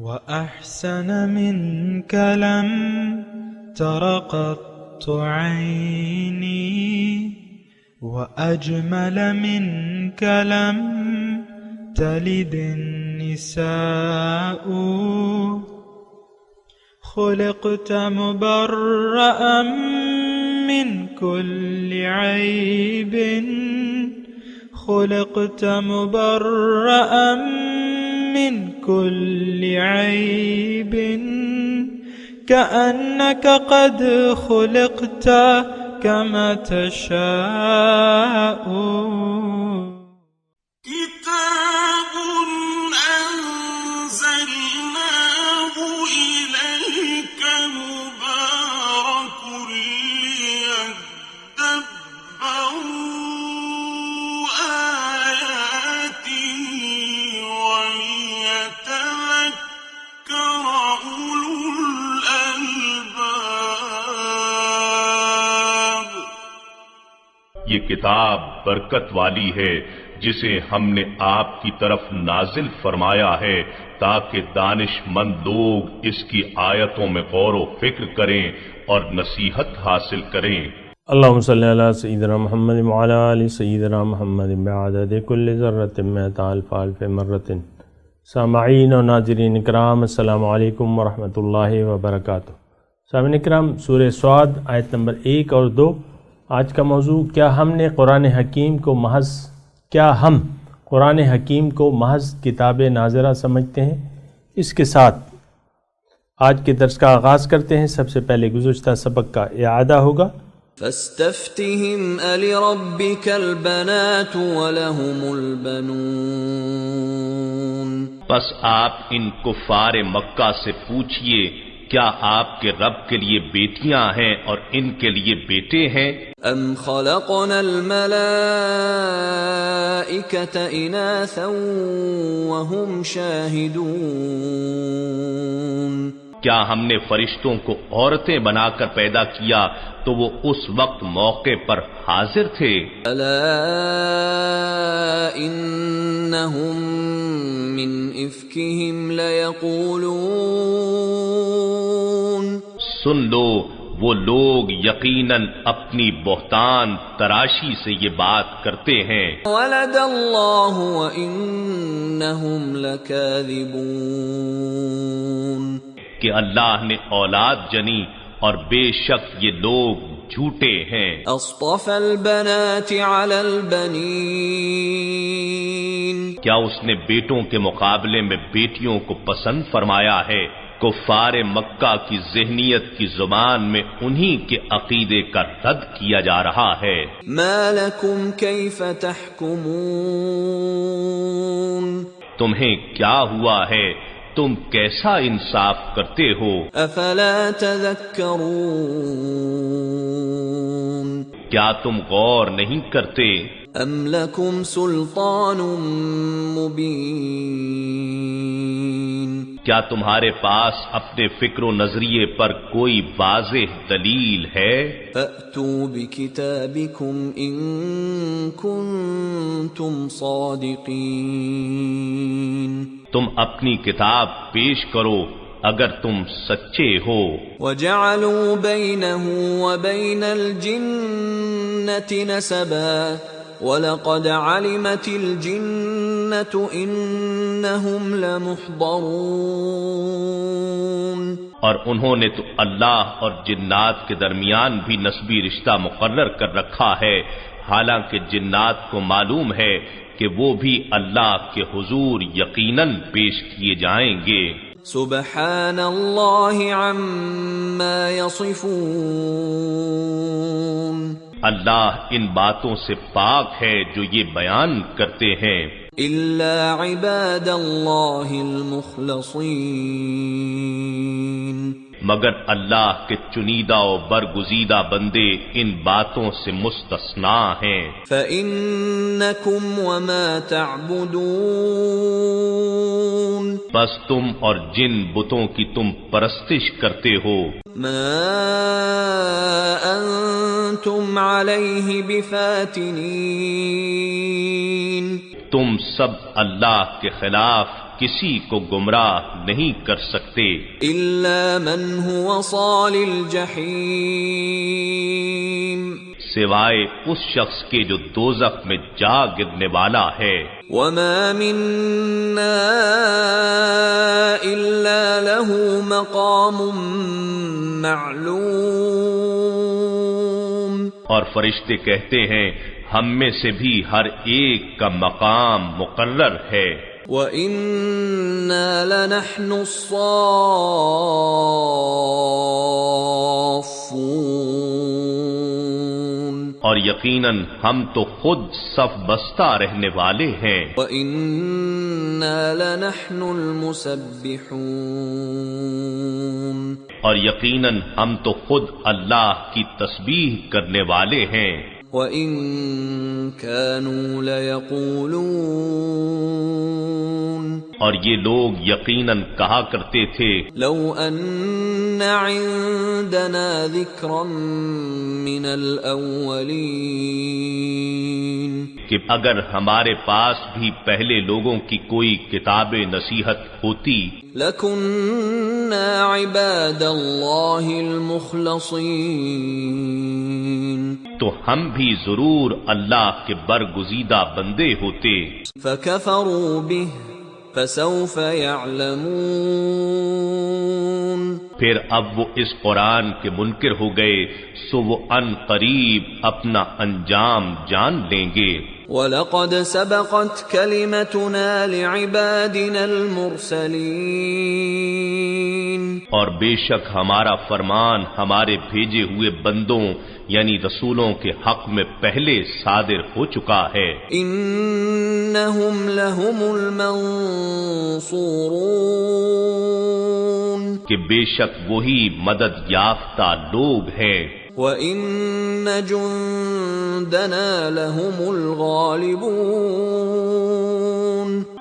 وأحسن منك لم تر قط عيني وأجمل منك لم تلد النساء خلقت مبرأ من كل عيب خلقت مبرأ من كل عيب كأنك قد خلقت كما تشاء كتاب أنزلناه إليك مبارك ليدبروا آياته وليتذكر أولو الألباب۔ یہ کتاب برکت والی ہے جسے ہم نے آپ کی طرف نازل فرمایا ہے تاکہ دانش مند لوگ اس کی آیتوں میں غور و فکر کریں اور نصیحت حاصل کریں۔ اللہم صلی علی سیدنا محمد وعلی آل سیدنا محمد بعدد کل ذرۃ مئۃ الف الف مرۃ۔ سامعین و ناظرین اکرام، السلام علیکم ورحمۃ اللہ وبرکاتہ۔ سامعین اکرام، سورہ صاد آیت نمبر 1 اور 2 آج کا موضوع، کیا ہم قرآن حکیم کو محض کتاب ناظرہ سمجھتے ہیں؟ اس کے ساتھ آج کے درس کا آغاز کرتے ہیں۔ سب سے پہلے گزشتہ سبق کا اعادہ ہوگا۔ فاستفتهم ألربك البنات ولهم البنون۔ بس آپ ان کفار مکہ سے پوچھئے کیا آپ کے رب کے لیے بیٹیاں ہیں اور ان کے لیے بیٹے ہیں؟ ام خلقنا الملائکۃ اناثا وهم شاہدون۔ کیا ہم نے فرشتوں کو عورتیں بنا کر پیدا کیا تو وہ اس وقت موقع پر حاضر تھے؟ الا انہم من افکہم لیقولون۔ سن لو، وہ لوگ یقیناً اپنی بہتان تراشی سے یہ بات کرتے ہیں۔ ولد اللہ وانہم لکاذبون۔ کہ اللہ نے اولاد جنی اور بے شک یہ لوگ جھوٹے ہیں۔ اصطفى البنات على البنین۔ کیا اس نے بیٹوں کے مقابلے میں بیٹیوں کو پسند فرمایا ہے؟ کفار مکہ کی ذہنیت کی زبان میں انہی کے عقیدے کا رد کیا جا رہا ہے۔ ما لکم کیف تحکمون۔ تمہیں کیا ہوا ہے؟ تم کیسا انصاف کرتے ہو؟ افلا تذکرون۔ کیا تم غور نہیں کرتے؟ ام لکم سلطان مبین۔ کیا تمہارے پاس اپنے فکر و نظریے پر کوئی واضح دلیل ہے؟ فأتوا بکتابکم ان کنتم صادقین۔ تم اپنی کتاب پیش کرو اگر تم سچے ہو۔ وجعلوا بینہ وبین الجنۃ نسبا وَلَقَدْ عَلِمَتِ الْجِنَّةُ إِنَّهُمْ لَمُحْضَرُونَ۔ اور انہوں نے تو اللہ اور جنات کے درمیان بھی نسبی رشتہ مقرر کر رکھا ہے، حالانکہ جنات کو معلوم ہے کہ وہ بھی اللہ کے حضور یقیناً پیش کیے جائیں گے۔ سبحان اللہ عما یصفون۔ اللہ ان باتوں سے پاک ہے جو یہ بیان کرتے ہیں۔ الا عباد اللہ المخلصین۔ مگر اللہ کے چنیدہ و برگزیدہ بندے ان باتوں سے مستثنا ہیں۔ فَإِنَّكُمْ وَمَا تَعْبُدُونَ۔ بس تم اور جن بتوں کی تم پرستش کرتے ہو، مَا أَنْتُمْ عَلَيْهِ بِفَاتِنِينَ۔ تم سب اللہ کے خلاف کسی کو گمراہ نہیں کر سکتے إلا من هو صال الجحیم سوائے اس شخص کے جو دوزخ میں جا گرنے والا ہے وما منا إلا له مقام معلوم اور فرشتے کہتے ہیں ہم میں سے بھی ہر ایک کا مقام مقرر ہے وَإِنَّا لَنَحْنُ الصَّافُّونَ اور یقیناً ہم تو خود صف بستہ رہنے والے ہیں وَإِنَّا لَنَحْنُ الْمُسَبِّحُونَ اور یقیناً ہم تو خود اللہ کی تسبیح کرنے والے ہیں وَإِن كَانُوا لَيَقُولُونَ اور یہ لوگ یقیناً کہا کرتے تھے لو أن عندنا ذکرا من الأولین کہ اگر ہمارے پاس بھی پہلے لوگوں کی کوئی کتاب نصیحت ہوتی لَكُنَّا عِبَادَ اللَّهِ الْمُخْلَصِينَ تو ہم بھی ضرور اللہ کے برگزیدہ بندے ہوتے فَكَفَرُوا بِهِ فَسَوْفَ يَعْلَمُونَ پھر اب وہ اس قرآن کے منکر ہو گئے سو وہ ان قریب اپنا انجام جان لیں گے وَلَقَدْ سَبَقَتْ كَلِمَتُنَا لِعِبَادِنَا الْمُرْسَلِينَ اور بے شک ہمارا فرمان ہمارے بھیجے ہوئے بندوں یعنی رسولوں کے حق میں پہلے صادر ہو چکا ہے إِنَّهُمْ لَهُمُ الْمَنصُورُونَ کہ بے شک وہی مدد یافتہ لوگ ہیں وَإِنَّ جُندَنَا لَهُمُ الْغَالِبُونَ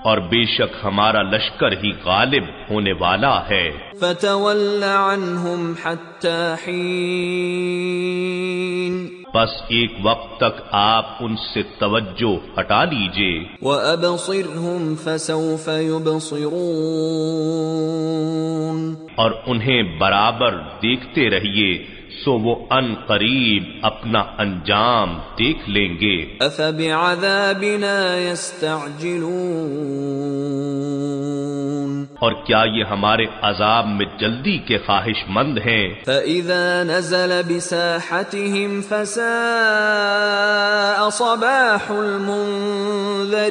اور بے شک ہمارا لشکر ہی غالب ہونے والا ہے فَتَوَلَّ عَنْهُمْ حَتَّى حِينٍ بس ایک وقت تک آپ ان سے توجہ ہٹا لیجئے وَأَبْصِرْهُمْ فَسَوْفَ يُبْصِرُونَ اور انہیں برابر دیکھتے رہیے سو وہ ان قریب اپنا انجام دیکھ لیں گے أَفَبِعَذَابِنَا يَسْتَعْجِلُونَ اور کیا یہ ہمارے عذاب میں جلدی کے خواہش مند ہیں فَإِذَا نَزَلَ بِسَاحَتِهِمْ فَسَاءَ صَبَاحُ الْمُنذَرِينَ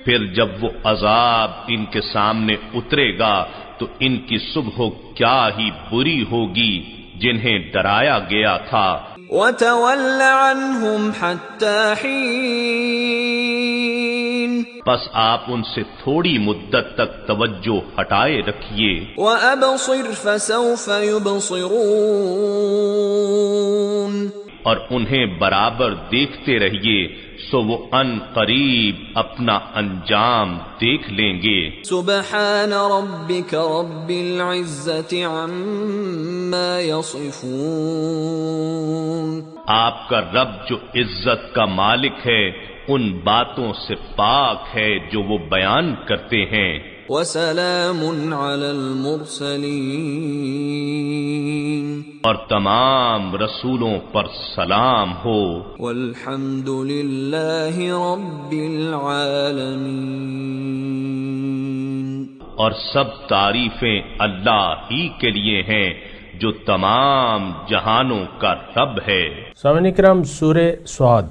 پھر جب وہ عذاب ان کے سامنے اترے گا تو ان کی صبح کیا ہی بری ہوگی جنہیں ڈرایا گیا تھا وَتَوَلَّ عَنْهُمْ حَتَّى حِينٍ بس آپ ان سے تھوڑی مدت تک توجہ ہٹائے رکھیے وَأَبْصِرْ فَسَوْفَ يُبْصِرُونَ اور انہیں برابر دیکھتے رہیے سو وہ ان قریب اپنا انجام دیکھ لیں گے سبحان ربك رب العزة عما يصفون آپ کا رب جو عزت کا مالک ہے ان باتوں سے پاک ہے جو وہ بیان کرتے ہیں وسلام على المرسلين اور تمام رسولوں پر سلام ہو والحمد لله رب العالمين اور سب تعریفیں اللہ ہی کے لیے ہیں جو تمام جہانوں کا رب ہے سامعین کرام سورہ صاد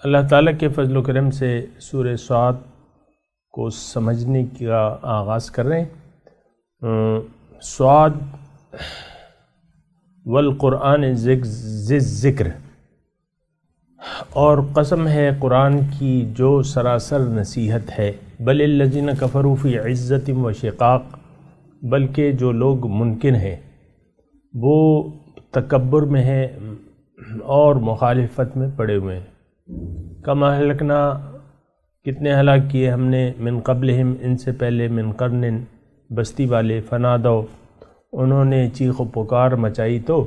اللہ تعالیٰ کے فضل و کرم سے سورہ صاد کو سمجھنے کا آغاز کر رہے ہیں صاد والقرآن ذکر اور قسم ہے قرآن کی جو سراسر نصیحت ہے بل الذین کفروا فی عزت و شقاق بلکہ جو لوگ منکر ہیں وہ تکبر میں ہیں اور مخالفت میں پڑے ہوئے ہیں کما ہلکنا کتنے ہلاک کیے ہم نے من قبلہم ان سے پہلے من قرن بستی والے فنادو انہوں نے چیخ و پکار مچائی تو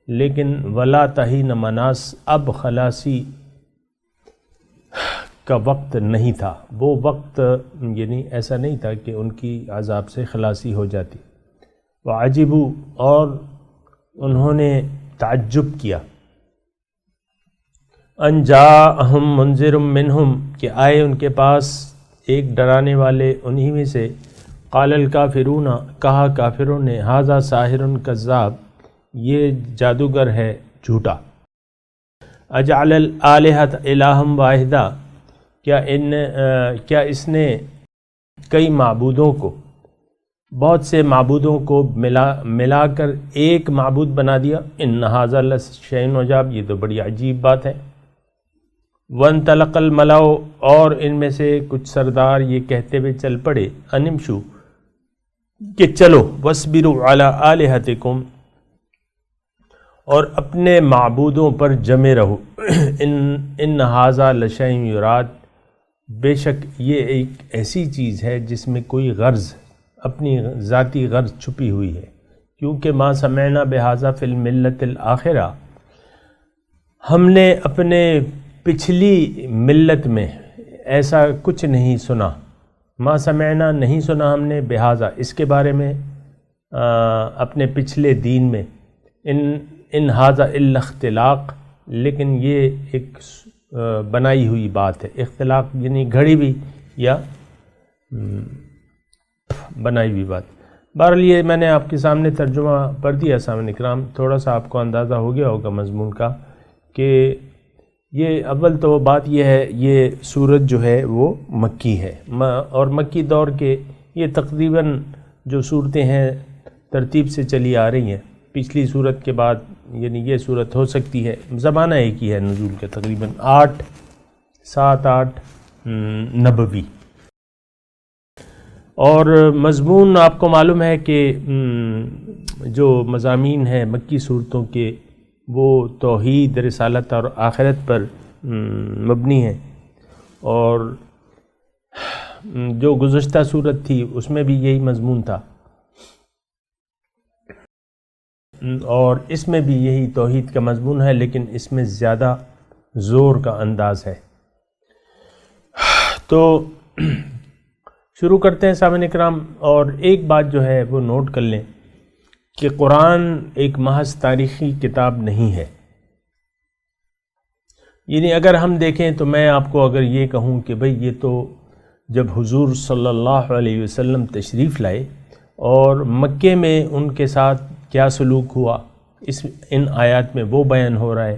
لیکن ولا تہین مناس اب خلاصی کا وقت نہیں تھا، وہ وقت یعنی ایسا نہیں تھا کہ ان کی عذاب سے خلاصی ہو جاتی. وعجبوا، اور انہوں نے تعجب کیا، ان جاءہم منذر منہم، کہ آئے ان کے پاس ایک ڈرانے والے انہی میں سے. قال الکافرون، کہا کافروں نے، ھذا ساحر کذاب، یہ جادوگر ہے جھوٹا. اجعل الآلہۃ الہا واحدا، کیا اس نے کئی معبودوں کو، بہت سے معبودوں کو ملا کر ایک معبود بنا دیا. ان ھذا لشیء عجاب، یہ تو بڑی عجیب بات ہے. وانطلق الملأ، اور ان میں سے کچھ سردار یہ کہتے ہوئے چل پڑے، انمشو، کہ چلو، واصبروا علی آلہتکم، اور اپنے معبودوں پر جمے رہو. ان ھذا لشیء یراد، بے شک یہ ایک ایسی چیز ہے جس میں کوئی غرض، اپنی ذاتی غرض چھپی ہوئی ہے. کیونکہ ما سمعنا بھذا فی الملۃ الآخرہ، ہم نے اپنے پچھلی ملت میں ایسا کچھ نہیں سنا. ما سمعنا، نہیں سنا ہم نے، بھذا، اس کے بارے میں، اپنے پچھلے دین میں. ان ھذا الا اختلاق، لیکن یہ ایک بنائی ہوئی بات ہے. اختلاق یعنی گھڑی ہوئی یا بنائی ہوئی بات. بہرحال یہ میں نے آپ کے سامنے ترجمہ پڑھ دیا. سامعین کرام، تھوڑا سا آپ کو اندازہ ہو گیا ہوگا مضمون کا کہ یہ اول تو بات یہ ہے، یہ سورت جو ہے وہ مکی ہے، اور مکی دور کے یہ تقریباً جو صورتیں ہیں ترتیب سے چلی آ رہی ہیں. پچھلی صورت کے بعد یعنی یہ صورت ہو سکتی ہے، زمانہ ایک ہی ہے نزول کا، تقریباً 7-8 نبوی. اور مضمون آپ کو معلوم ہے کہ جو مضامین ہیں مکی صورتوں کے، وہ توحید، رسالت اور آخرت پر مبنی ہیں. اور جو گزشتہ صورت تھی اس میں بھی یہی مضمون تھا، اور اس میں بھی یہی توحید کا مضمون ہے، لیکن اس میں زیادہ زور کا انداز ہے. تو شروع کرتے ہیں سامعین اکرام. اور ایک بات جو ہے وہ نوٹ کر لیں کہ قرآن ایک محض تاریخی کتاب نہیں ہے. یعنی اگر ہم دیکھیں تو میں آپ کو اگر یہ کہوں کہ بھئی یہ تو جب حضور صلی اللہ علیہ وسلم تشریف لائے اور مکے میں ان کے ساتھ کیا سلوک ہوا، ان آیات میں وہ بیان ہو رہا ہے.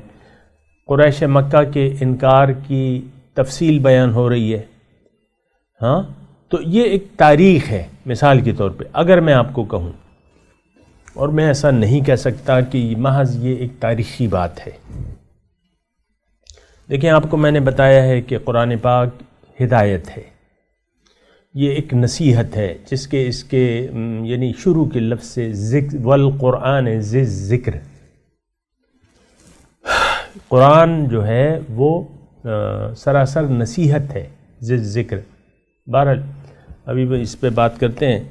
قریش مکہ کے انکار کی تفصیل بیان ہو رہی ہے. ہاں، تو یہ ایک تاریخ ہے. مثال کے طور پہ اگر میں آپ کو کہوں، اور میں ایسا نہیں کہہ سکتا کہ محض یہ ایک تاریخی بات ہے. دیکھیں، آپ کو میں نے بتایا ہے کہ قرآن پاک ہدایت ہے، یہ ایک نصیحت ہے، جس کے اس کے یعنی شروع کے لفظ سے ذکر، والقرآن ذی الذکر، قرآن جو ہے وہ سراسر نصیحت ہے، ذی الذکر. بہرحال ابھی اس پہ بات کرتے ہیں.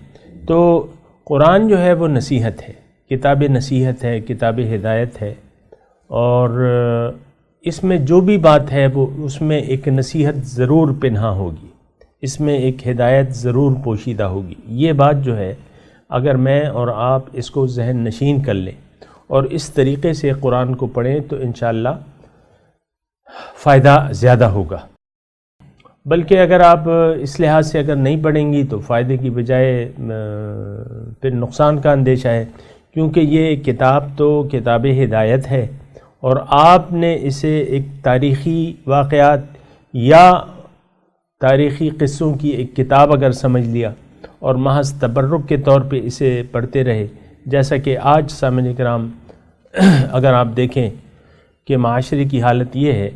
تو قرآن جو ہے وہ نصیحت ہے، کتاب نصیحت ہے، کتاب ہدایت ہے. اور اس میں جو بھی بات ہے وہ اس میں ایک نصیحت ضرور پنہا ہوگی، اس میں ایک ہدایت ضرور پوشیدہ ہوگی. یہ بات جو ہے اگر میں اور آپ اس کو ذہن نشین کر لیں اور اس طریقے سے قرآن کو پڑھیں تو انشاءاللہ فائدہ زیادہ ہوگا. بلکہ اگر آپ اس لحاظ سے اگر نہیں پڑھیں گی تو فائدے کی بجائے پھر نقصان کا اندیشہ ہے، کیونکہ یہ کتاب تو کتاب ہدایت ہے، اور آپ نے اسے ایک تاریخی واقعات یا تاریخی قصوں کی ایک کتاب اگر سمجھ لیا اور محض تبرک کے طور پہ اسے پڑھتے رہے، جیسا کہ آج سامعین کرام اگر آپ دیکھیں کہ معاشرے کی حالت یہ ہے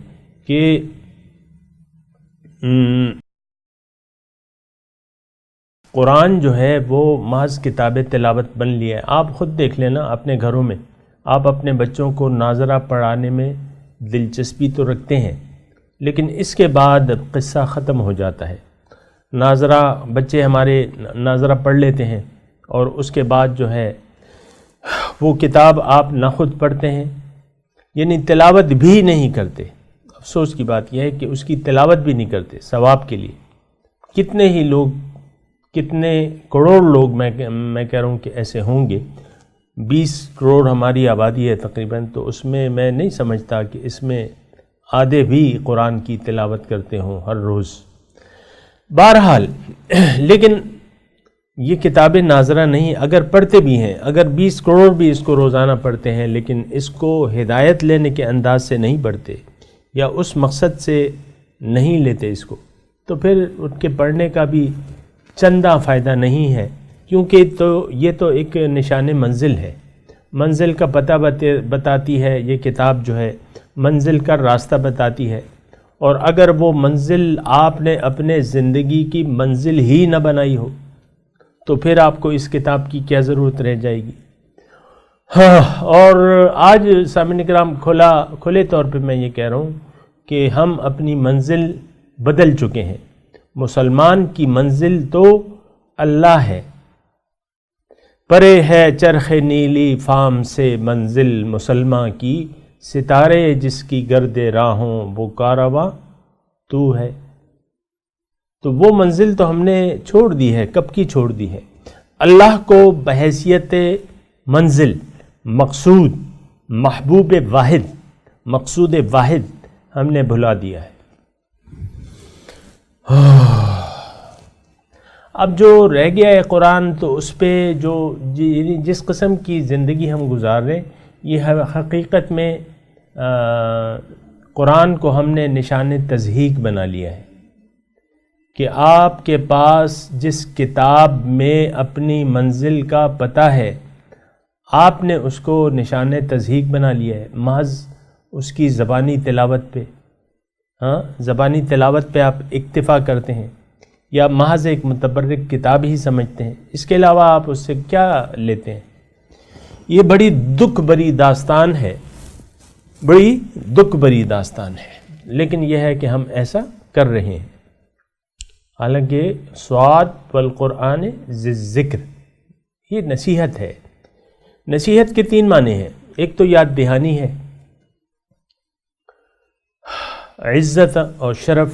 کہ قرآن جو ہے وہ محض کتاب تلاوت بن لیا ہے. آپ خود دیکھ لینا اپنے گھروں میں، آپ اپنے بچوں کو ناظرہ پڑھانے میں دلچسپی تو رکھتے ہیں، لیکن اس کے بعد قصہ ختم ہو جاتا ہے. ناظرہ بچے ہمارے ناظرہ پڑھ لیتے ہیں، اور اس کے بعد جو ہے وہ کتاب آپ نہ خود پڑھتے ہیں، یعنی تلاوت بھی نہیں کرتے. افسوس کی بات یہ ہے کہ اس کی تلاوت بھی نہیں کرتے ثواب کے لیے. کتنے ہی لوگ، کتنے کروڑ لوگ میں کہہ رہا ہوں کہ ایسے ہوں گے. 20 کروڑ ہماری آبادی ہے تقریباً، تو اس میں میں نہیں سمجھتا کہ اس میں آدھے بھی قرآن کی تلاوت کرتے ہوں ہر روز. بہرحال لیکن یہ کتاب ناظرہ نہیں. اگر پڑھتے بھی ہیں، اگر 20 کروڑ بھی اس کو روزانہ پڑھتے ہیں، لیکن اس کو ہدایت لینے کے انداز سے نہیں پڑھتے یا اس مقصد سے نہیں لیتے اس کو، تو پھر ان کے پڑھنے کا بھی چندہ فائدہ نہیں ہے. کیونکہ یہ تو ایک نشان منزل ہے، منزل کا پتہ بتاتی ہے یہ کتاب جو ہے، منزل کا راستہ بتاتی ہے. اور اگر وہ منزل آپ نے اپنے زندگی کی منزل ہی نہ بنائی ہو تو پھر آپ کو اس کتاب کی کیا ضرورت رہ جائے گی. اور آج سامعین کرام کھلے طور پہ میں یہ کہہ رہا ہوں کہ ہم اپنی منزل بدل چکے ہیں. مسلمان کی منزل تو اللہ ہے. پرے ہے چرخ نیلی فام سے منزل مسلماں کی، ستارے جس کی گرد راہوں وہ کارواں تو ہے. تو وہ منزل تو ہم نے چھوڑ دی ہے. کب کی چھوڑ دی ہے؟ اللہ کو بحیثیت منزل، مقصود، محبوب واحد، مقصود واحد ہم نے بھلا دیا ہے. اب جو رہ گیا ہے قرآن، تو اس پہ جو جس قسم کی زندگی ہم گزار رہے ہیں، یہ حقیقت میں قرآن کو ہم نے نشان تضحیک بنا لیا ہے کہ آپ کے پاس جس کتاب میں اپنی منزل کا پتہ ہے، آپ نے اس کو نشان تضحیک بنا لیا ہے محض اس کی زبانی تلاوت پہ. زبانی تلاوت پہ آپ اکتفا کرتے ہیں یا محض ایک متبرک کتاب ہی سمجھتے ہیں. اس کے علاوہ آپ اس سے کیا لیتے ہیں؟ یہ بڑی دکھ بری داستان ہے، بڑی دکھ بری داستان ہے. لیکن یہ ہے کہ ہم ایسا کر رہے ہیں. حالانکہ صاد والقرآن ذی الذکر یہ نصیحت ہے. نصیحت کے 3 معنی ہیں. ایک تو یاد دہانی ہے، عزت اور شرف،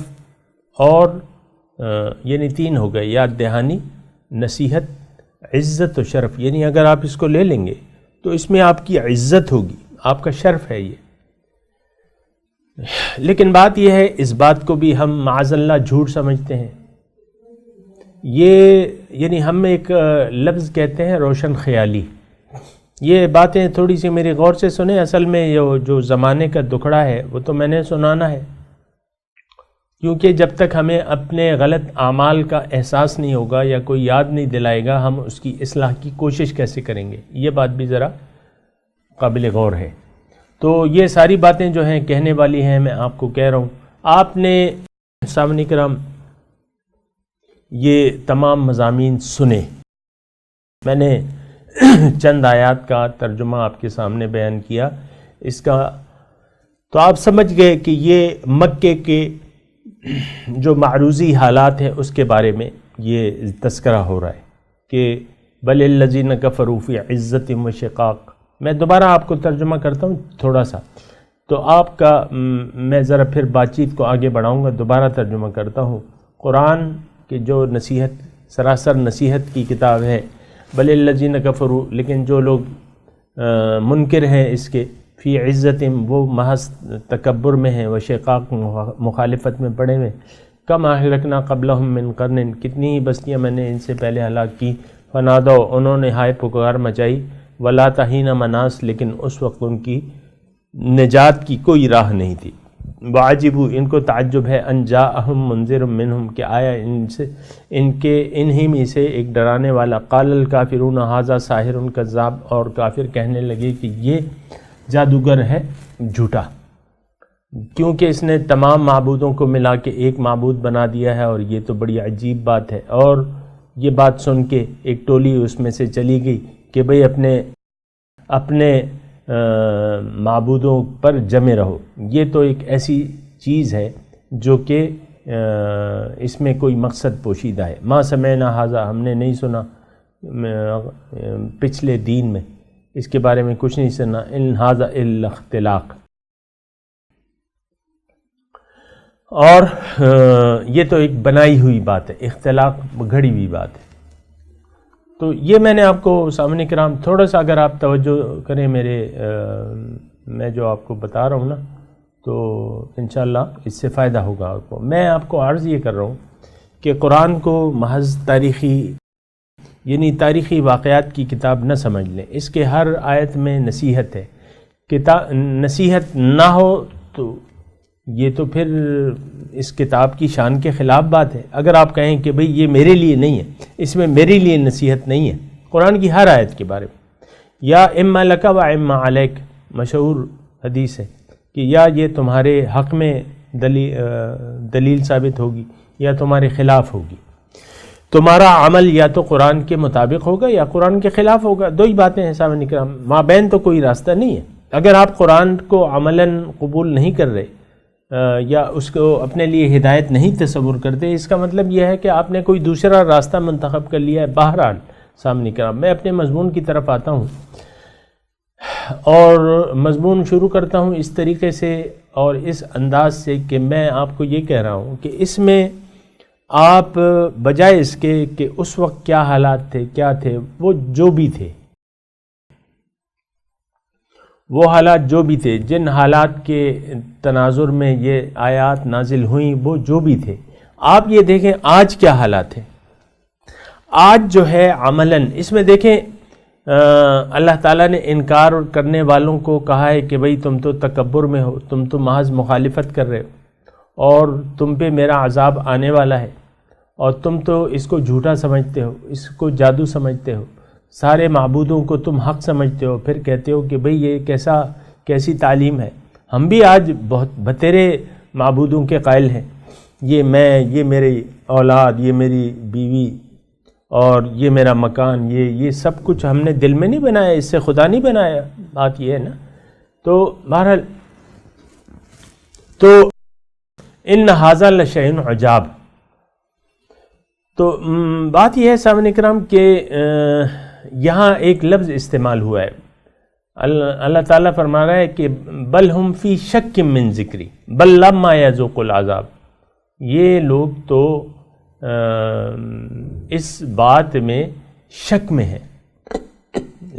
اور یعنی 3 ہو گئے، یاد دہانی، نصیحت، عزت و شرف. یعنی اگر آپ اس کو لے لیں گے تو اس میں آپ کی عزت ہوگی، آپ کا شرف ہے یہ. لیکن بات یہ ہے، اس بات کو بھی ہم معاذ اللہ جھوٹ سمجھتے ہیں. یہ یعنی ہم ایک لفظ کہتے ہیں روشن خیالی. یہ باتیں تھوڑی سی میری غور سے سنیں. اصل میں یہ جو زمانے کا دکھڑا ہے وہ تو میں نے سنانا ہے، کیونکہ جب تک ہمیں اپنے غلط اعمال کا احساس نہیں ہوگا یا کوئی یاد نہیں دلائے گا، ہم اس کی اصلاح کی کوشش کیسے کریں گے؟ یہ بات بھی ذرا قابل غور ہے. تو یہ ساری باتیں جو ہیں کہنے والی ہیں، میں آپ کو کہہ رہا ہوں. آپ نے سامعین کرام یہ تمام مضامین سنے. میں نے چند آیات کا ترجمہ آپ کے سامنے بیان کیا اس کا، تو آپ سمجھ گئے کہ یہ مکے کے جو معروضی حالات ہیں اس کے بارے میں یہ تذکرہ ہو رہا ہے کہ بل الذین کفروا فی عزت و شقاق. میں دوبارہ آپ کو ترجمہ کرتا ہوں تھوڑا سا، تو آپ کا میں ذرا پھر بات چیت کو آگے بڑھاؤں گا. دوبارہ ترجمہ کرتا ہوں. قرآن کی جو نصیحت، سراسر نصیحت کی کتاب ہے. بل الذین کفروا، لیکن جو لوگ منکر ہیں اس کے، فی عزت، وہ محض تکبر میں ہیں، و شقاق، مخالفت میں پڑے ہوئے. کم اہلکنا قبلہم من قرن، کتنی ہی بستیاں میں نے ان سے پہلے ہلاک کی. فنادو، انہوں نے ہائے پکار مچائی. ولا تحین مناس، لیکن اس وقت ان کی نجات کی کوئی راہ نہیں تھی. واجبو، ان کو تعجب ہے، ان جاءہم منذر منہم، کہ آیا انہی میں سے ایک ڈرانے والا. قال الکافرون ھذا ساحر کذاب، اور کافر کہنے لگے کہ یہ جادوگر ہے جھوٹا، کیونکہ اس نے تمام معبودوں کو ملا کے ایک معبود بنا دیا ہے، اور یہ تو بڑی عجیب بات ہے. اور یہ بات سن کے ایک ٹولی اس میں سے چلی گئی کہ بھئی اپنے معبودوں پر جمے رہو. یہ تو ایک ایسی چیز ہے جو کہ اس میں کوئی مقصد پوشیدہ ہے. ما سمعنا ھذا، ہم نے نہیں سنا پچھلے دین میں اس کے بارے میں کچھ نہیں سنا. ان ھذا الا اختلاق. اور یہ تو ایک بنائی ہوئی بات ہے، اختلاق گھڑی ہوئی بات ہے. تو یہ میں نے آپ کو سامنے کرام تھوڑا سا اگر آپ توجہ کریں میرے میں جو آپ کو بتا رہا ہوں نا، تو انشاءاللہ اس سے فائدہ ہوگا آپ کو. میں آپ کو عرض یہ کر رہا ہوں کہ قرآن کو محض تاریخی واقعات کی کتاب نہ سمجھ لیں. اس کے ہر آیت میں نصیحت ہے. نصیحت نہ ہو تو یہ تو پھر اس کتاب کی شان کے خلاف بات ہے. اگر آپ کہیں کہ بھئی یہ میرے لیے نہیں ہے، اس میں میرے لیے نصیحت نہیں ہے، قرآن کی ہر آیت کے بارے میں، یا اما لک و اما علیک مشہور حدیث ہے کہ یا یہ تمہارے حق میں دلیل ثابت ہوگی یا تمہارے خلاف ہوگی. تمہارا عمل یا تو قرآن کے مطابق ہوگا یا قرآن کے خلاف ہوگا. دو ہی باتیں ہیں سامعین کرام، مابین تو کوئی راستہ نہیں ہے. اگر آپ قرآن کو عملاً قبول نہیں کر رہے یا اس کو اپنے لیے ہدایت نہیں تصور کرتے، اس کا مطلب یہ ہے کہ آپ نے کوئی دوسرا راستہ منتخب کر لیا ہے. بہرحال سامنے کرام میں اپنے مضمون کی طرف آتا ہوں اور مضمون شروع کرتا ہوں اس طریقے سے اور اس انداز سے کہ میں آپ کو یہ کہہ رہا ہوں کہ اس میں آپ بجائے اس کے کہ اس وقت کیا حالات تھے، کیا تھے، وہ جو بھی تھے، وہ حالات جو بھی تھے، جن حالات کے تناظر میں یہ آیات نازل ہوئیں، وہ جو بھی تھے، آپ یہ دیکھیں آج کیا حالات ہیں. آج جو ہے عملاً اس میں دیکھیں اللہ تعالیٰ نے انکار کرنے والوں کو کہا ہے کہ بھئی تم تو تکبر میں ہو، تم تو محض مخالفت کر رہے ہو اور تم پہ میرا عذاب آنے والا ہے اور تم تو اس کو جھوٹا سمجھتے ہو، اس کو جادو سمجھتے ہو، سارے معبودوں کو تم حق سمجھتے ہو، پھر کہتے ہو کہ بھئی یہ کیسی تعلیم ہے. ہم بھی آج بہت بتیرے معبودوں کے قائل ہیں، یہ میں، یہ میری اولاد، یہ میری بیوی اور یہ میرا مکان، یہ سب کچھ ہم نے دل میں نہیں بنایا، اس سے خدا نہیں بنایا. بات یہ ہے نا. تو بہرحال تو ان ھذا لشیء عجاب. تو بات یہ ہے سامعین کرام کہ یہاں ایک لفظ استعمال ہوا ہے. اللہ تعالیٰ فرما رہا ہے کہ بل ہم فی شک من ذکری بل لما یذوقوا العذاب. یہ لوگ تو اس بات میں شک میں ہیں،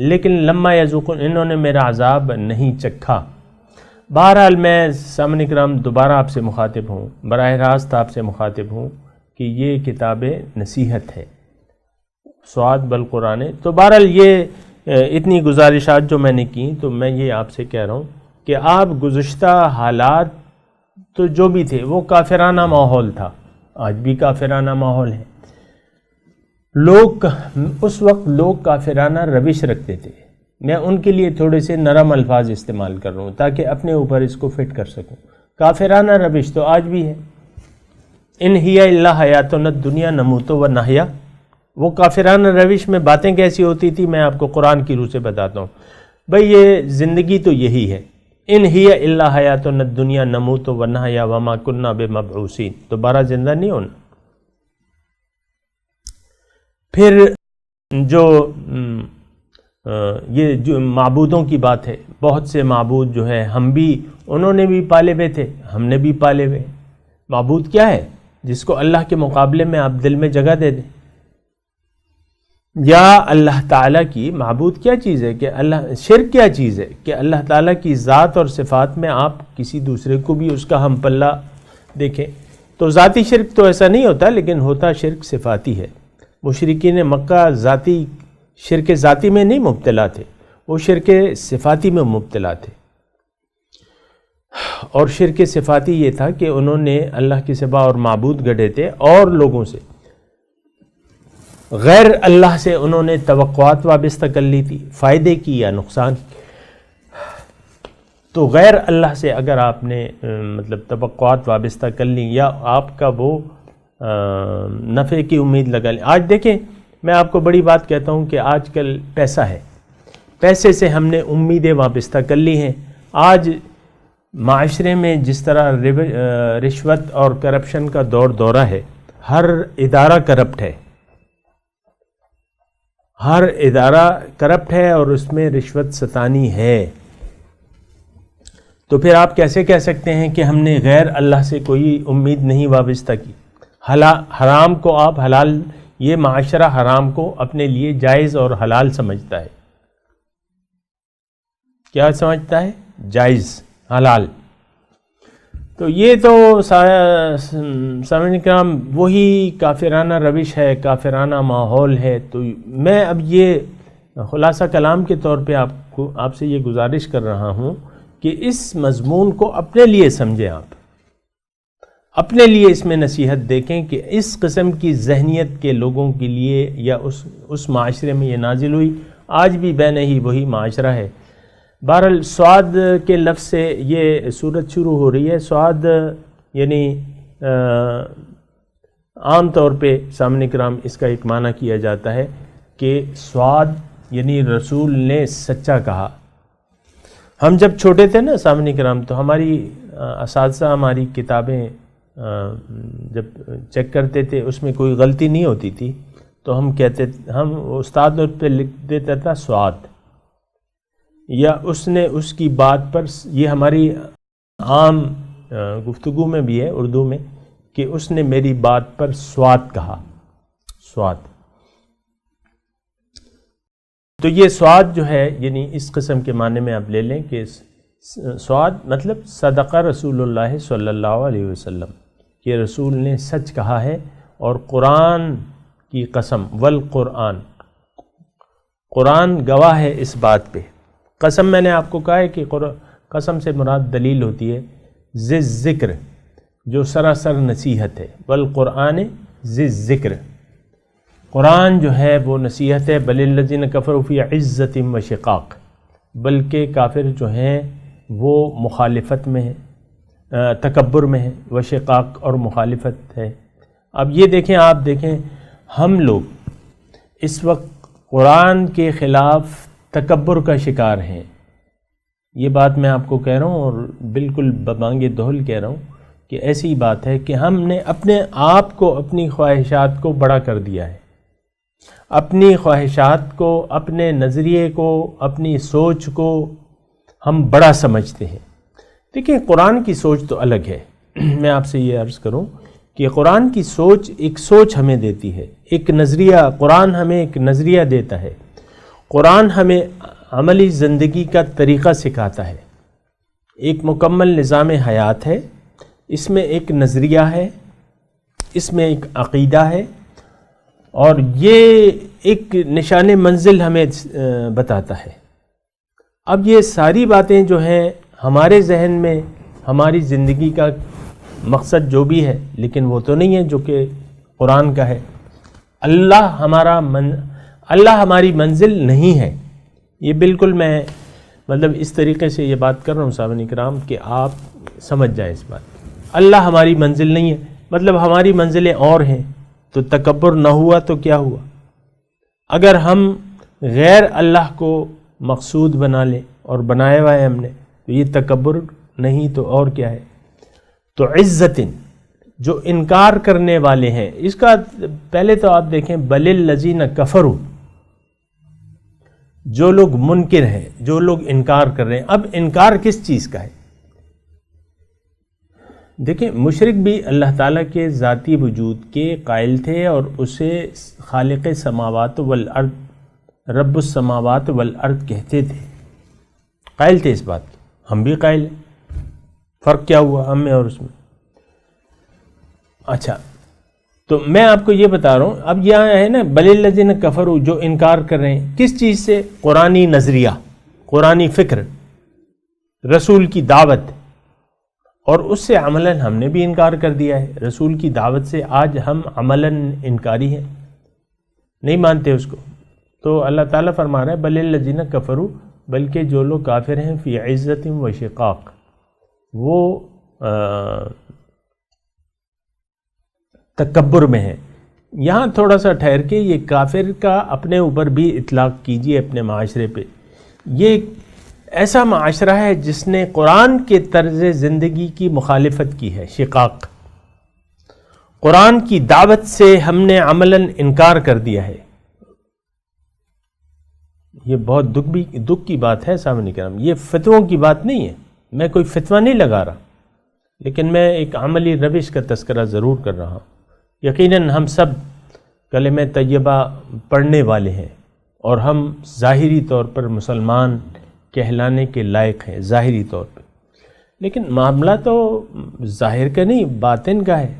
لیکن لما یذوقوا، انہوں نے میرا عذاب نہیں چکھا. بہرحال میں سامعین کرام دوبارہ آپ سے مخاطب ہوں، براہ راست آپ سے مخاطب ہوں کہ یہ کتاب نصیحت ہے، سعاد بالقرآن. تو بہرحال یہ اتنی گزارشات جو میں نے کی، تو میں یہ آپ سے کہہ رہا ہوں کہ آپ گزشتہ حالات تو جو بھی تھے وہ کافرانہ ماحول تھا، آج بھی کافرانہ ماحول ہے. اس وقت لوگ کافرانہ روش رکھتے تھے. میں ان کے لیے تھوڑے سے نرم الفاظ استعمال کر رہا ہوں تاکہ اپنے اوپر اس کو فٹ کر سکوں. کافرانہ روش تو آج بھی ہے. ان ہی الا حیاتنا الدنیا نموت و نحیا. وہ کافرانہ روش میں باتیں کیسی ہوتی تھی میں آپ کو قرآن کی روح سے بتاتا ہوں. بھئی یہ زندگی تو یہی ہے، ان ہی الا حیاتنا الدنیا نموت و نحیا وما کننا بمبعوثین. دوبارہ زندہ نہیں ہونا. پھر یہ جو معبودوں کی بات ہے، بہت سے معبود جو ہے ہم بھی، انہوں نے بھی پالے ہوئے تھے، ہم نے بھی پالے ہوئے. معبود کیا ہے؟ جس کو اللہ کے مقابلے میں آپ دل میں جگہ دے دیں. یا اللہ تعالیٰ کی معبود کیا چیز ہے کہ شرک کیا چیز ہے کہ اللہ تعالیٰ کی ذات اور صفات میں آپ کسی دوسرے کو بھی اس کا ہم پلہ دیکھیں. تو ذاتی شرک تو ایسا نہیں ہوتا، لیکن ہوتا شرک صفاتی ہے. مشرکین مکہ شرک ذاتی میں نہیں مبتلا تھے، وہ شرک صفاتی میں مبتلا تھے. اور شرک صفاتی یہ تھا کہ انہوں نے اللہ کے سوا اور معبود گڑھے تھے اور لوگوں سے، غیر اللہ سے انہوں نے توقعات وابستہ کر لی تھی، فائدے کی یا نقصان. تو غیر اللہ سے اگر آپ نے مطلب توقعات وابستہ کر لی یا آپ کا وہ نفع کی امید لگا لی. آج دیکھیں میں آپ کو بڑی بات کہتا ہوں کہ آج کل پیسہ ہے، پیسے سے ہم نے امیدیں وابستہ کر لی ہیں. آج معاشرے میں جس طرح رشوت اور کرپشن کا دورہ ہے، ہر ادارہ کرپٹ ہے، ہر ادارہ کرپٹ ہے اور اس میں رشوت ستانی ہے. تو پھر آپ کیسے کہہ سکتے ہیں کہ ہم نے غیر اللہ سے کوئی امید نہیں وابستہ کی؟ حرام کو آپ حلال، یہ معاشرہ حرام کو اپنے لیے جائز اور حلال سمجھتا ہے. کیا سمجھتا ہے؟ جائز، حلال. تو یہ تو سامعین کرام وہی کافرانہ روش ہے، کافرانہ ماحول ہے. تو میں اب یہ خلاصہ کلام کے طور پہ آپ سے یہ گزارش کر رہا ہوں کہ اس مضمون کو اپنے لیے سمجھیں، آپ اپنے لیے اس میں نصیحت دیکھیں کہ اس قسم کی ذہنیت کے لوگوں کے لیے یا اس معاشرے میں یہ نازل ہوئی. آج بھی بین ہی وہی معاشرہ ہے. بہرحال سواد کے لفظ سے یہ صورت شروع ہو رہی ہے. سواد یعنی عام طور پہ سامعین کرام اس کا ایک معنی کیا جاتا ہے کہ سواد یعنی رسول نے سچا کہا. ہم جب چھوٹے تھے نا سامعین کرام، تو ہماری اساتذہ ہماری کتابیں جب چیک کرتے تھے اس میں کوئی غلطی نہیں ہوتی تھی، تو ہم استاد پہ لکھ دیتا تھا سواد، یا اس نے اس کی بات پر، یہ ہماری عام گفتگو میں بھی ہے اردو میں کہ اس نے میری بات پر سواد کہا. سواد، تو یہ سواد جو ہے یعنی اس قسم کے معنی میں آپ لے لیں کہ سواد مطلب صدقہ رسول اللہ صلی اللہ علیہ وسلم، کہ رسول نے سچ کہا ہے. اور قرآن کی قسم، والقرآن، قرآن گواہ ہے اس بات پہ. قسم میں نے آپ کو کہا ہے کہ قسم سے مراد دلیل ہوتی ہے. ذکر جو سراسر نصیحت ہے، والقرآن ذکر، قرآن جو ہے وہ نصیحت ہے. بل الذین کفروا فی عزۃ و شقاق، بلکہ کافر جو ہیں وہ مخالفت میں ہے، تکبر میں ہے، و شقاق اور مخالفت ہے. اب یہ دیکھیں، آپ دیکھیں ہم لوگ اس وقت قرآن کے خلاف تکبر کا شکار ہیں. یہ بات میں آپ کو کہہ رہا ہوں اور بالکل ببانگ دہل کہہ رہا ہوں کہ ایسی بات ہے کہ ہم نے اپنے آپ کو، اپنی خواہشات کو بڑا کر دیا ہے. اپنی خواہشات کو، اپنے نظریے کو، اپنی سوچ کو ہم بڑا سمجھتے ہیں. دیکھیں قرآن کی سوچ تو الگ ہے. میں آپ سے یہ عرض کروں کہ قرآن کی سوچ ایک سوچ ہمیں دیتی ہے، ایک نظریہ. قرآن ہمیں ایک نظریہ دیتا ہے. قرآن ہمیں عملی زندگی کا طریقہ سکھاتا ہے. ایک مکمل نظام حیات ہے، اس میں ایک نظریہ ہے، اس میں ایک عقیدہ ہے، اور یہ ایک نشان منزل ہمیں بتاتا ہے. اب یہ ساری باتیں جو ہیں ہمارے ذہن میں ہماری زندگی کا مقصد جو بھی ہے، لیکن وہ تو نہیں ہے جو کہ قرآن کا ہے. اللہ ہماری منزل نہیں ہے. یہ بالکل میں مطلب اس طریقے سے یہ بات کر رہا ہوں سامعین کرام کہ آپ سمجھ جائیں اس بات. اللہ ہماری منزل نہیں ہے، مطلب ہماری منزلیں اور ہیں. تو تکبر نہ ہوا تو کیا ہوا؟ اگر ہم غیر اللہ کو مقصود بنا لیں، اور بنایا ہوا ہے ہم نے، تو یہ تکبر نہیں تو اور کیا ہے؟ تو عزت، جو انکار کرنے والے ہیں. اس کا پہلے تو آپ دیکھیں، بل الذین کفروا، جو لوگ منکر ہیں، جو لوگ انکار کر رہے ہیں. اب انکار کس چیز کا ہے؟ دیکھیں مشرک بھی اللہ تعالیٰ کے ذاتی وجود کے قائل تھے، اور اسے خالق سماوات والارض، رب السماوات والارض کہتے تھے. قائل تھے اس بات کے. ہم بھی قائل ہیں. فرق کیا ہوا ہم میں اور اس میں؟ اچھا، تو میں آپ کو یہ بتا رہا ہوں. اب یہاں ہے نا بل الذین کفروا، جو انکار کر رہے ہیں کس چیز سے؟ قرآنی نظریہ، قرآنی فکر، رسول کی دعوت. اور اس سے عملاً ہم نے بھی انکار کر دیا ہے. رسول کی دعوت سے آج ہم عملاً انکاری ہیں، نہیں مانتے اس کو. تو اللہ تعالیٰ فرما رہا ہے بل الذین کفروا، بلکہ جو لوگ کافر ہیں، فی عزت و شقاق، وہ تکبر میں ہیں. یہاں تھوڑا سا ٹھہر کے یہ کافر کا اپنے اوپر بھی اطلاق کیجئے، اپنے معاشرے پہ. یہ ایسا معاشرہ ہے جس نے قرآن کے طرز زندگی کی مخالفت کی ہے. شقاق، قرآن کی دعوت سے ہم نے عملاً انکار کر دیا ہے. یہ بہت دکھ کی بات ہے سامنے کرام. یہ فتووں کی بات نہیں ہے. میں کوئی فتویٰ نہیں لگا رہا، لیکن میں ایک عملی روش کا تذکرہ ضرور کر رہا ہوں۔ یقیناً ہم سب کلمہ طیبہ پڑھنے والے ہیں اور ہم ظاہری طور پر مسلمان کہلانے کے لائق ہیں ظاہری طور پہ، لیکن معاملہ تو ظاہر کا نہیں باطن کا ہے۔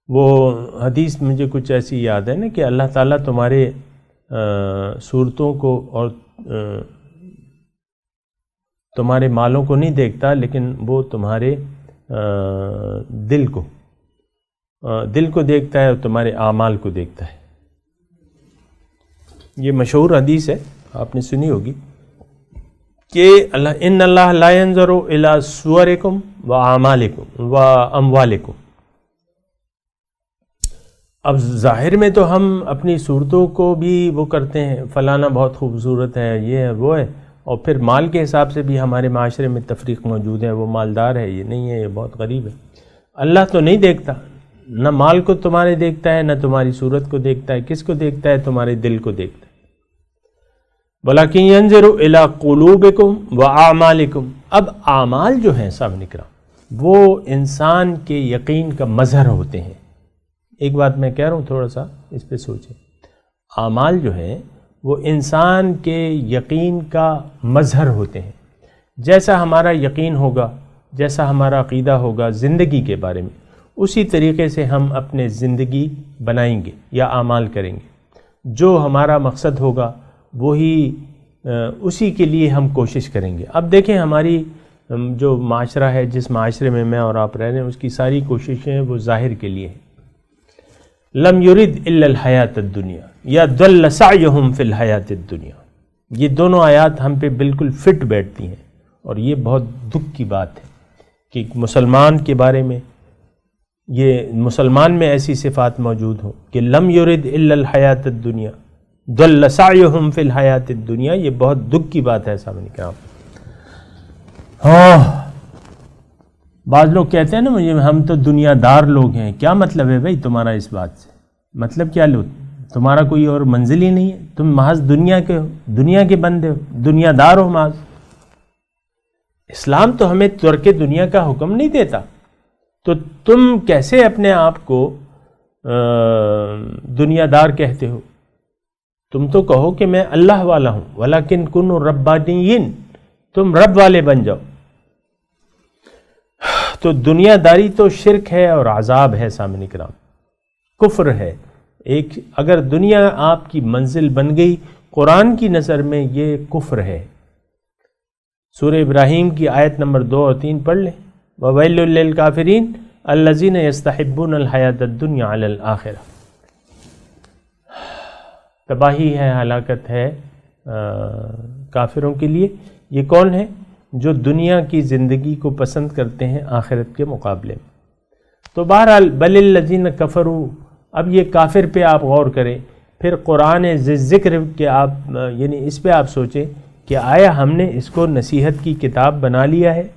وہ حدیث مجھے کچھ ایسی یاد ہے نا کہ اللہ تعالیٰ تمہارے صورتوں کو اور تمہارے مالوں کو نہیں دیکھتا، لیکن وہ تمہارے دل کو دیکھتا ہے اور تمہارے اعمال کو دیکھتا ہے۔ یہ مشہور حدیث ہے، آپ نے سنی ہوگی کہ ان اللہ لا ينظر الى صورکم واعمالکم واموالکم۔ اب ظاہر میں تو ہم اپنی صورتوں کو بھی وہ کرتے ہیں، فلانا بہت خوبصورت ہے، یہ ہے وہ ہے، اور پھر مال کے حساب سے بھی ہمارے معاشرے میں تفریق موجود ہے، وہ مالدار ہے، یہ نہیں ہے، یہ بہت غریب ہے۔ اللہ تو نہیں دیکھتا، نہ مال کو تمہارے دیکھتا ہے، نہ تمہاری صورت کو دیکھتا ہے، کس کو دیکھتا ہے؟ تمہارے دل کو دیکھتا ہے۔ وَلَكِنْ يَنْظُرُ إِلَىٰ قُلُوبِكُمْ وَأَعْمَالِكُمْ۔ اب اعمال جو ہیں صاحب نکرام، وہ انسان کے یقین کا مظہر ہوتے ہیں۔ ایک بات میں کہہ رہا ہوں، تھوڑا سا اس پہ سوچیں۔ اعمال جو ہیں وہ انسان کے یقین کا مظہر ہوتے ہیں۔ جیسا ہمارا یقین ہوگا، جیسا ہمارا عقیدہ ہوگا زندگی کے بارے میں، اسی طریقے سے ہم اپنے زندگی بنائیں گے یا اعمال کریں گے۔ جو ہمارا مقصد ہوگا وہی اسی کے لیے ہم کوشش کریں گے۔ اب دیکھیں ہماری جو معاشرہ ہے، جس معاشرے میں میں اور آپ رہ رہے ہیں، اس کی ساری کوششیں وہ ظاہر کے لیے ہیں۔ لم یرد الا الحیات الدنیا یا ضل سعیہم فی الحیات الدنیا، یہ دونوں آیات ہم پہ بالکل فٹ بیٹھتی ہیں، اور یہ بہت دکھ کی بات ہے کہ مسلمان کے بارے میں یہ مسلمان میں ایسی صفات موجود ہوں کہ لم یرد الا الحیات الدنیا ضل سعیہم فی الحیات الدنیا۔ یہ بہت دکھ کی بات ہے سامنے کرام۔ بعض لوگ کہتے ہیں نا مجھے، ہم تو دنیا دار لوگ ہیں۔ کیا مطلب ہے بھائی تمہارا اس بات سے؟ مطلب کیا لو؟ تمہارا کوئی اور منزل ہی نہیں ہے، تم محض دنیا کے ہو، دنیا کے بندے ہو، دنیا دار ہو محض۔ اسلام تو ہمیں ترک دنیا کا حکم نہیں دیتا، تو تم کیسے اپنے آپ کو دنیا دار کہتے ہو؟ تم تو کہو کہ میں اللہ والا ہوں، ولیکن کنوا ربانیین، تم رب والے بن جاؤ۔ تو دنیا داری تو شرک ہے اور عذاب ہے سامنے کرام، کفر ہے۔ ایک اگر دنیا آپ کی منزل بن گئی، قرآن کی نظر میں یہ کفر ہے۔ سورہ ابراہیم کی آیت نمبر 2 اور 3 پڑھ لیں۔ وَوَيْلٌ لِّلْكَافِرِينَ الَّذِينَ يَسْتَحِبُّونَ الْحَيَاةَ الدُّنْيَا عَلَى الْآخِرَةِ۔ تباہی ہے، ہلاکت ہے کافروں کے لیے۔ یہ کون ہے؟ جو دنیا کی زندگی کو پسند کرتے ہیں آخرت کے مقابلے میں۔ تو بہرحال بل الذین کفروا، اب یہ کافر پہ آپ غور کریں، پھر قرآن ذکر کہ آپ یعنی اس پہ آپ سوچیں کہ آیا ہم نے اس کو نصیحت کی کتاب بنا لیا ہے؟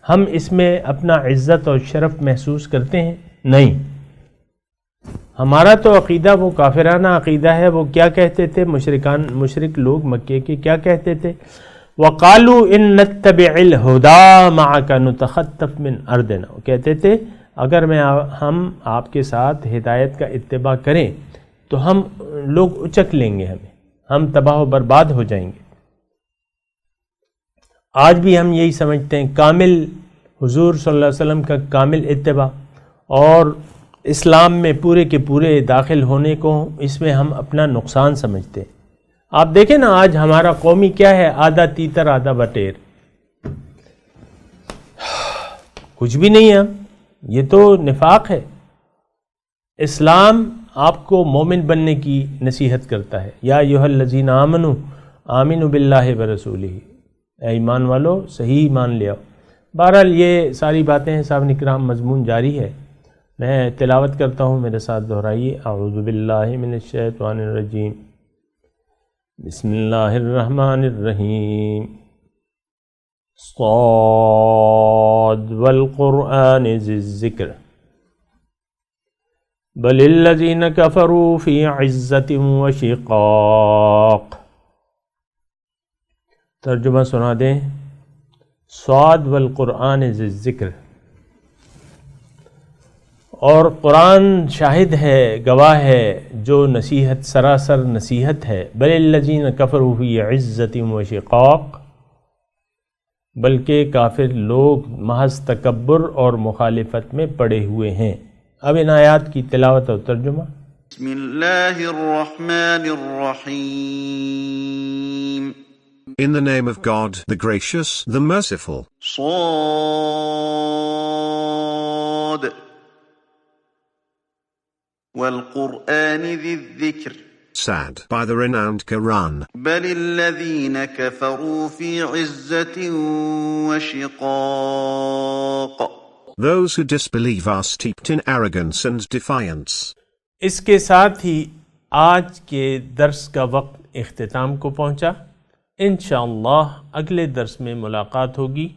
ہم اس میں اپنا عزت اور شرف محسوس کرتے ہیں؟ نہیں، ہمارا تو عقیدہ وہ کافرانہ عقیدہ ہے۔ وہ کیا کہتے تھے مشرک لوگ مکے کے؟ کیا کہتے تھے؟ وَقَالُوا إِن نَتَّبِعِ الْهُدَىٰ مَعَكَ نُتَخَطَّفْ مِنْ أَرْضِنَا، وہ کہتے تھے اگر ہم آپ کے ساتھ ہدایت کا اتباع کریں تو ہم لوگ اچک لیں گے، ہم تباہ و برباد ہو جائیں گے۔ آج بھی ہم یہی سمجھتے ہیں، کامل حضور صلی اللہ علیہ وسلم کا کامل اتباع اور اسلام میں پورے کے پورے داخل ہونے کو اس میں ہم اپنا نقصان سمجھتے ہیں۔ آپ دیکھیں نا آج ہمارا قومی کیا ہے؟ آدھا تیتر آدھا بٹیر، کچھ بھی نہیں ہے، یہ تو نفاق ہے۔ اسلام آپ کو مومن بننے کی نصیحت کرتا ہے، یا ایھا الذین آمنوا آمنوا باللہ ورسولہ، اے ایمان والو صحیح ایمان لے آؤ۔ بہرحال یہ ساری باتیں ہیں صاحب نکرام، مضمون جاری ہے۔ میں تلاوت کرتا ہوں، میرے ساتھ دہرائیے۔ اعوذ باللہ من الشیطان الرجیم، بسم اللہ الرحمن الرحیم، صاد والقرآن ذی الذکر بل الذین کفروا فی عزة وشقاق۔ ترجمہ سنا دیں۔ صاد والقرآن ذی الذکر، اور قرآن شاہد ہے، گواہ ہے، جو نصیحت سراسر نصیحت ہے۔ بل الذین کفروا فی عزۃ و شقاق، بلکہ کافر لوگ محض تکبر اور مخالفت میں پڑے ہوئے ہیں۔ اب ان آیات کی تلاوت اور ترجمہ۔ بسم اللہ الرحمن الرحیم۔ In the name of God, the gracious, the merciful. صاد والقرآن ذی الذکر، Sad, by the renowned Quran. بل الذین کفروا فی عزة وشقاق، Those who disbelieve are steeped in arrogance and defiance. اس کے ساتھ ہی آج کے درس کا وقت اختتام کو پہنچا۔ انشاءاللہ اگلے درس میں ملاقات ہوگی۔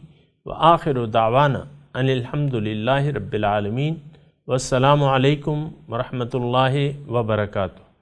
وآخر دعوانا ان الحمد للہ رب العالمین، والسلام علیکم ورحمۃ اللہ وبرکاتہ۔